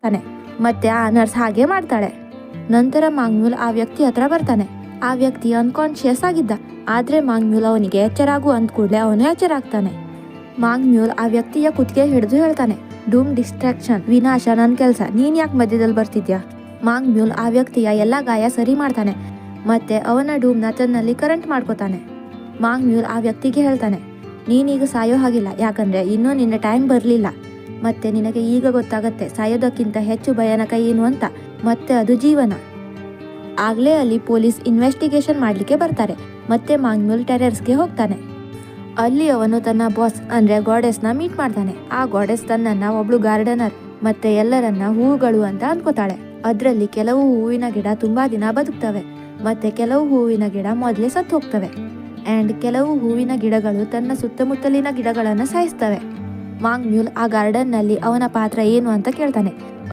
ತಾನೆ ಮತ್ತೆ ಆ ನರ್ಸ್ ಹಾಗೆ ಮಾಡ್ತಾಳೆ. ನಂತರ ಮಾಂಗ್ಮ್ಯೂಲ್ ಆ ವ್ಯಕ್ತಿ ಹತ್ರ ಬರ್ತಾನೆ. ಆ ವ್ಯಕ್ತಿ ಅನ್ಕಾನ್ಶಿಯಸ್ ಆಗಿದ್ದ. ಆದ್ರೆ ಮಾಂಗ್ಮ್ಯೂಲ್ ಅವನಿಗೆ ಎಚ್ಚರಾಗು ಅಂದ ಕೂಡಲೇ ಅವನು ಎಚ್ಚರಾಗ್ತಾನೆ. ಮಾಂಗ್ಮ್ಯೂಲ್ ಆ ವ್ಯಕ್ತಿಯ ಕುತ್ತಿಗೆ ಹಿಡಿದು ಹೇಳ್ತಾನೆ, ಡೂಮ್ ಡಿಸ್ಟ್ರಾಕ್ಷನ್, ವಿನಾಶ ನನ್ನ ಕೆಲಸ, ನೀನ್ ಯಾಕೆ ಮಧ್ಯದಲ್ಲಿ ಬರ್ತಿದ್ಯಾ? ಮಾಂಗ್ಮ್ಯೂಲ್ ಆ ವ್ಯಕ್ತಿಯ ಎಲ್ಲ ಗಾಯ ಸರಿ ಮಾಡ್ತಾನೆ ಮತ್ತೆ ಅವನ ಡೂಮ್ನ ತನ್ನಲ್ಲಿ ಕರೆಂಟ್ ಮಾಡ್ಕೋತಾನೆ. ಮಾಂಗ್ಮ್ಯೂಲ್ ಆ ವ್ಯಕ್ತಿಗೆ ಹೇಳ್ತಾನೆ, ನೀನೀಗ ಸಾಯೋ ಹಾಗಿಲ್ಲ, ಯಾಕಂದ್ರೆ ಇನ್ನೂ ನಿನ್ನ ಟೈಮ್ ಬರಲಿಲ್ಲ. ಮತ್ತೆ ನಿನಗೆ ಈಗ ಗೊತ್ತಾಗತ್ತೆ ಸಾಯೋದಕ್ಕಿಂತ ಹೆಚ್ಚು ಭಯಾನಕ ಏನು ಅಂತ, ಮತ್ತೆ ಅದು ಜೀವನ. ಆಗ್ಲೇ ಅಲ್ಲಿ ಪೊಲೀಸ್ ಇನ್ವೆಸ್ಟಿಗೇಷನ್ ಮಾಡ್ಲಿಕ್ಕೆ ಬರ್ತಾರೆ ಮತ್ತೆ ಮಾಂಗ್ಮ್ಯೂಲ್ ಟೆರರ್ಸ್ಗೆ ಹೋಗ್ತಾನೆ. ಅಲ್ಲಿ ಅವನು ತನ್ನ ಬಾಸ್ ಅಂದ್ರೆ ಗಾಡೆಸ್ನ ಮೀಟ್ ಮಾಡ್ತಾನೆ. ಆ ಗಾಡೆಸ್ ತನ್ನನ್ನ ಒಬ್ಳು ಗಾರ್ಡನರ್ ಮತ್ತೆ ಎಲ್ಲರನ್ನ ಹೂವುಗಳು ಅಂತ ಅನ್ಕೋತಾಳೆ. ಅದ್ರಲ್ಲಿ ಕೆಲವು ಹೂವಿನ ಗಿಡ ತುಂಬಾ ದಿನ ಬದುಕ್ತವೆ ಮತ್ತೆ ಕೆಲವು ಹೂವಿನ ಗಿಡ ಮೊದಲೇ ಸತ್ತು ಹೋಗ್ತವೆ. ಅಂಡ್ ಕೆಲವು ಹೂವಿನ ಗಿಡಗಳು ತನ್ನ ಸುತ್ತಮುತ್ತಲಿನ ಗಿಡಗಳನ್ನ ಸಾಯಿಸ್ತವೆ. ಮಾಂಗ್ಮ್ಯೂಲ್ ಆ ಗಾರ್ಡನ್ ನಲ್ಲಿ ಅವನ ಪಾತ್ರ ಏನು ಅಂತ ಕೇಳ್ತಾನೆ.